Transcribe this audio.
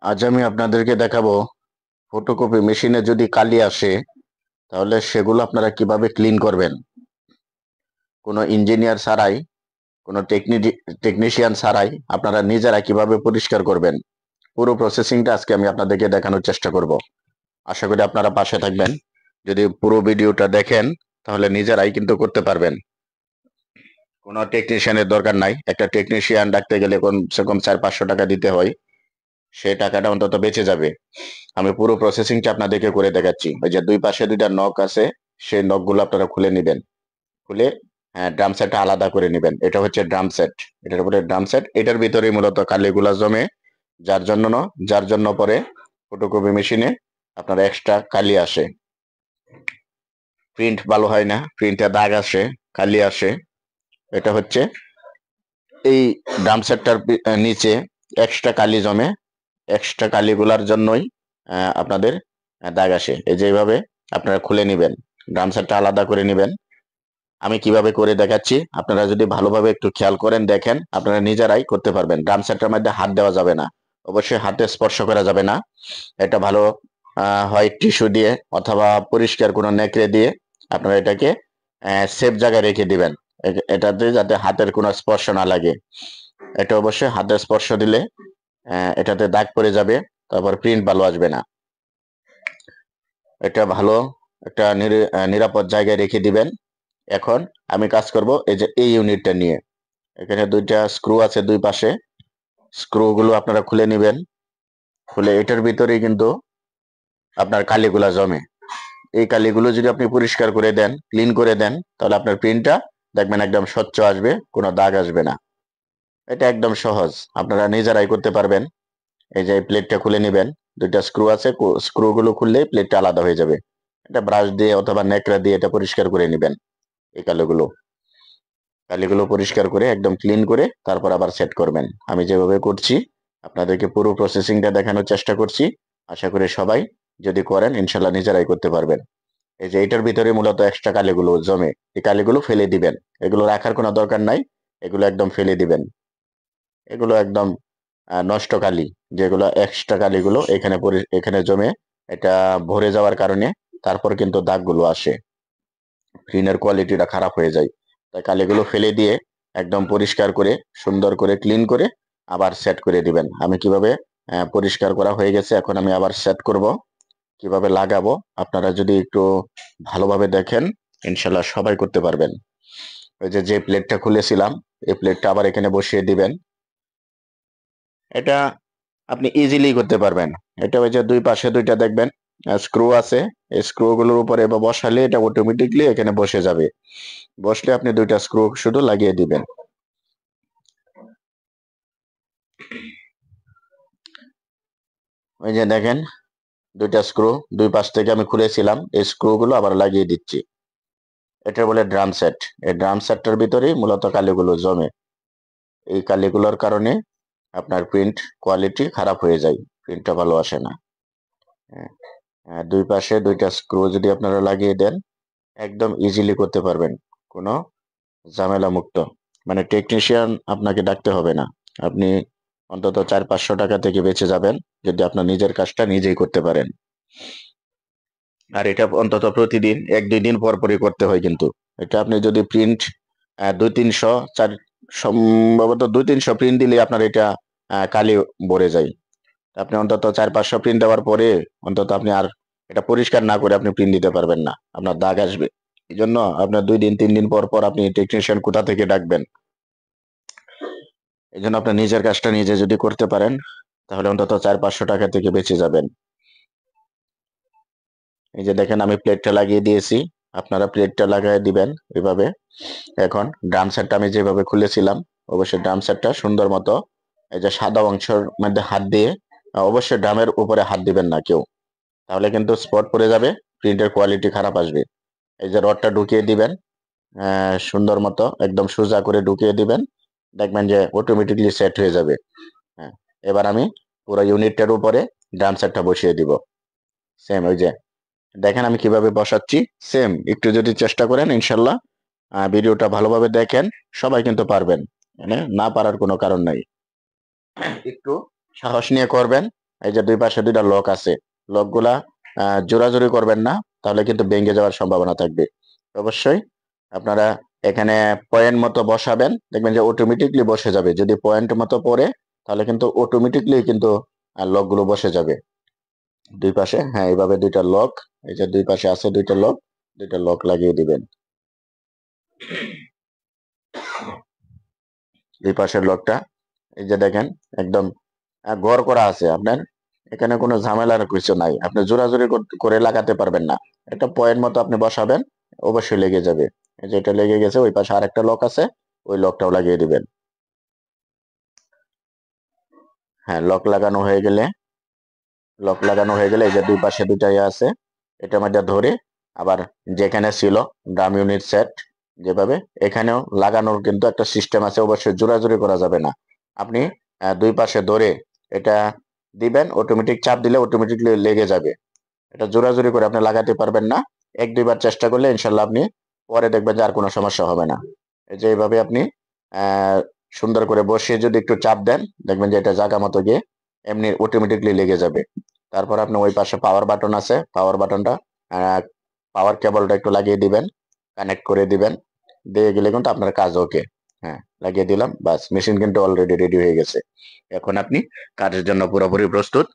আজ আমি আপনাদেরকে দেখাবো ফটোকপি মেশিনে যদি কালি আসে তাহলে সেগুলো আপনারা কিভাবে ক্লিন করবেন। কোনো ইঞ্জিনিয়ার ছাড়াই, কোনো টেকনিশিয়ান ছাড়াই আপনারা নিজেরা কিভাবে পরিষ্কার করবেন, পুরো প্রসেসিংটা আজকে আমি আপনাদেরকে দেখানোর চেষ্টা করব। আশা করি আপনারা পাশে থাকবেন। যদি পুরো ভিডিওটা দেখেন তাহলে নিজেরাই কিন্তু করতে পারবেন। কোনো টেকনিশিয়ানের দরকার নাই। একটা টেকনিশিয়ান ডাকতে গেলে কমসে কম 400-500 টাকা দিতে হয়, সেই টাকাটা অন্তত বেঁচে যাবে। আমি পুরো প্রসেসিংটা আপনাদেরকে করে দেখাচ্ছি। ওই যে দুই পাশে দুইটা নখ আছে, সেই নখগুলো আপনারা খুলে নেবেন। খুলে ড্রাম সেটটা আলাদা করে নেবেন। এটা হচ্ছে ড্রাম সেট, এটার উপরে ড্রাম সেট, এটার ভিতরে মূলত কালিগুলা জমে। যার জন্য যার জন্য পরে ফটোকপি মেশিনে আপনার এক্সট্রা কালি আসে, প্রিন্ট ভালো হয় না, প্রিন্টে দাগ আসে, কালি আসে। এটা হচ্ছে এই ড্রাম সেটটার নিচে এক্সট্রা কালি জমে। এক্সট্রা কালিগুলার জন্যই আপনাদের দাগ আসে। এই যে এইভাবে আপনারা খুলে নেবেন, ড্রাম সেটটা আলাদা করে নেবেন। আমি কিভাবে করে দেখাচ্ছি, আপনারা যদি ভালোভাবে একটু খেয়াল করেন, দেখেন, আপনারা নিজেরাই করতে পারবেন। ড্রাম সেটটার মধ্যে হাত দেওয়া যাবে না, অবশ্যই হাতে স্পর্শ করা যাবে না। এটা ভালো হয় টিস্যু দিয়ে অথবা পরিষ্কার কোনো নেকড়ে দিয়ে আপনারা এটাকে সেফ জায়গায় রেখে দিবেন, এটাতে যাতে হাতের কোনো স্পর্শ না লাগে। এটা অবশ্যই হাতে স্পর্শ দিলে এটাতে দাগ পড়ে যাবে, তারপর প্রিন্ট ভালো আসবে না। এটা ভালো একটা নিরাপদ জায়গায় রেখে দিবেন। এখন আমি কাজ করব এই যে এই ইউনিটটা নিয়ে। এখানে দুইটা স্ক্রু আছে দুই পাশে, স্ক্রুগুলো আপনারা খুলে নেবেন। খুলে এটার ভিতরেই কিন্তু আপনার কালিগুলা জমে। এই কালিগুলো যদি আপনি পরিষ্কার করে দেন, ক্লিন করে দেন, তাহলে আপনার প্রিন্টটা দেখবেন একদম স্বচ্ছ আসবে, কোনো দাগ আসবে না। এটা একদম সহজ, আপনারা নিজেরাই করতে পারবেন। এই যে প্লেটটা খুলে নেবেন, দুইটা স্ক্রু আছে, স্ক্রুগুলো খুললেই প্লেটটা আলাদা হয়ে যাবে। এটা ব্রাশ দিয়ে অথবা নেকড়া দিয়ে এটা পরিষ্কার করে নেবেন। এই কালিগুলো কালিগুলো পরিষ্কার করে একদম ক্লিন করে তারপর আবার সেট করবেন। আমি যেভাবে করছি আপনাদেরকে পুরো প্রসেসিংটা দেখানোর চেষ্টা করছি। আশা করি সবাই যদি করেন ইনশাল্লাহ নিজেরাই করতে পারবেন। এই যে এটার ভিতরে মূলত এক্সট্রা কালিগুলো জমে, এই কালিগুলো ফেলে দিবেন। এগুলো রাখার কোনো দরকার নাই, এগুলো একদম ফেলে দিবেন। এগুলো একদম নষ্ট কালি, যেগুলো এক্সট্রা কালিগুলো এখানে জমে এটা ভরে যাওয়ার কারণে তারপর কিন্তু দাগগুলো আসে, প্রিন্টের কোয়ালিটিটা খারাপ হয়ে যায়। তাই কালিগুলো ফেলে দিয়ে একদম পরিষ্কার করে সুন্দর করে ক্লিন করে আবার সেট করে দিবেন। আমি কিভাবে পরিষ্কার করা হয়ে গেছে, এখন আমি আবার সেট করব, কিভাবে লাগাবো আপনারা যদি একটু ভালোভাবে দেখেন ইনশাল্লাহ সবাই করতে পারবেন। ওই যে যে প্লেটটা খুলেছিলাম, এই প্লেটটা আবার এখানে বসিয়ে দিবেন। এটা আপনি ইজিলি করতে পারবেন। এটা ওই যে দুই পাশে দুইটা দেখবেন স্ক্রু আছে, এই স্ক্রু গুলোর উপরে বা বসালে এটা অটোমেটিকলি এখানে বসে যাবে। বসলে আপনি দুইটা স্ক্রু শুধু লাগিয়ে দিবেন। ওই যে দেখেন দুইটা স্ক্রু দুই পাশ থেকে আমি খুলেছিলাম, এই স্ক্রু গুলো আবার লাগিয়ে দিচ্ছি। এটা বলে ড্রাম সেট। এই ড্রাম সেটটার ভিতরেই মূলত কালিগুলো জমে। এই কালিগুলোর কারণে আপনার প্রিন্ট কোয়ালিটি খারাপ হয়ে যায়, প্রিন্টটা ভালো আসে না। হ্যাঁ, দুই পাশে দুইটা স্ক্রু যদি আপনারা লাগিয়ে দেন একদম ইজিলি করতে পারবেন, কোনো ঝামেলা মুক্ত। মানে টেকনিশিয়ান আপনাকে ডাকতে হবে না। আপনি অন্তত 400-500 টাকা থেকে বেঁচে যাবেন যদি আপনার নিজের কাজটা নিজেই করতে পারেন। আর এটা অন্তত প্রতিদিন 1-2 দিন পর পরই করতে হয় কিন্তু। এটা আপনি যদি প্রিন্ট 200-300 চার সম্ভবত 200-300 প্রিন্ট দিলে আপনার এটা কালি ভরে যায়। আপনি অন্তত 400-500 প্রিন্ট দেওয়ার পরে অন্তত আপনি আর এটা পরিষ্কার না করে আপনি প্রিন্ট দিতে পারবেন না, আপনার দাগ আসবে। এই জন্য আপনার 2-3 দিন পর পর আপনি টেকনিশিয়ান কোথা থেকে ডাকবেন। এই জন্য আপনার নিজের কাজটা নিজে যদি করতে পারেন তাহলে অন্তত 400-500 টাকা থেকে বেঁচে যাবেন। এই যে দেখেন আমি প্লেটটা লাগিয়ে দিয়েছি, আপনারা প্লেটটা লাগিয়ে দিবেন এভাবে। এখন ড্রাম সেটটা আমি যেভাবে খুলেছিলাম, অবশ্যই ড্রাম সেটটা সুন্দর মতো এই যে সাদা অংশের মধ্যে হাত দিয়ে, অবশ্যই ড্রামের উপরে হাত দিবেন না কেউ, তাহলে কিন্তু স্পট পড়ে যাবে, প্রিন্টের কোয়ালিটি খারাপ আসবে। এই যে রডটা ঢুকিয়ে দিবেন, সুন্দর মতো একদম সোজা করে ঢুকিয়ে দিবেন, দেখবেন যে অটোমেটিকলি সেট হয়ে যাবে। হ্যাঁ, এবার আমি পুরো ইউনিটটার উপরে ড্রাম সেটটা বসিয়ে দিব। সেম ওই যে দেখেন আমি কিভাবে বসাচ্ছি, সেম একটু যদি চেষ্টা করেন ইনশাল্লাহ, ভিডিওটা ভালোভাবে দেখেন, সবাই কিন্তু পারবেন, মানে না পারার কোনো কারণ নাই। একটু সাহস নিয়ে করবেন, এই যে দুই পাশে দুইটা লক আছে, লকগুলা জোরাজুরি করবেন না, তাহলে কিন্তু ভেঙে যাওয়ার সম্ভাবনা থাকবে। অবশ্যই আপনারা এখানে পয়েন্ট মতো বসাবেন, দেখবেন যে অটোমেটিকলি বসে যাবে। যদি পয়েন্ট মতো পড়ে তাহলে কিন্তু অটোমেটিকলি কিন্তু লকগুলো বসে যাবে। দুই পাশে, হ্যাঁ, এইভাবে দুইটা লক, এই যে দুই পাশে আছে দুইটা লক লাগিয়ে দিবেন। দুই পাশের লকটা এই যে দেখেন একদম ঘর করা আছে আপনার, এখানে কোনো ঝামেলার কিছু নাই, আপনি জোরাজুরি করে লাগাতে পারবেন না। একটা পয়েন্ট মতো আপনি বসাবেন, অবশ্যই লেগে যাবে। এই যে এটা লেগে গেছে, ওই পাশে আরেকটা লক আছে, ওই লকটাও লাগিয়ে দিবেন। হ্যাঁ, লক লাগানো হয়ে গেলে এই যে দুই পাশে দুইটা ইয়ে আছে, এটার মধ্যে ধরে আবার যেখানে ছিল ড্রাম ইউনিট সেট যেভাবে, এখানেও লাগানোর কিন্তু একটা সিস্টেম আছে, অবশ্যই জোরাজুরি করা যাবে না। আপনি দুই পাশে ধরে এটা দিবেন, অটোমেটিক চাপ দিলে অটোমেটিকলি লেগে যাবে। এটা জোরাজুরি করে আপনি লাগাতে পারবেন না। এক দুইবার চেষ্টা করলে ইনশাল্লাহ আপনি পরে দেখবেন যে আর কোনো সমস্যা হবে না। এই যে এইভাবে আপনি আহ সুন্দর করে বসিয়ে যদি একটু চাপ দেন, দেখবেন যে এটা জায়গা মতো গিয়ে এমনি অটোমেটিকলি লেগে যাবে। তারপর আপনি ওই পাশে পাওয়ার বাটন আছে, পাওয়ার বাটনটা পাওয়ার কেবলটা একটু লাগিয়ে দিবেন, কানেক্ট করে দিবেন, দিয়ে গেলে কিন্তু আপনার কাজ ওকে। হ্যাঁ, লাগিয়ে দিলাম, বাস মেশিন কিন্তু অলরেডি রেডি হয়ে গেছে। এখন আপনি কাজের জন্য পুরোপুরি প্রস্তুত।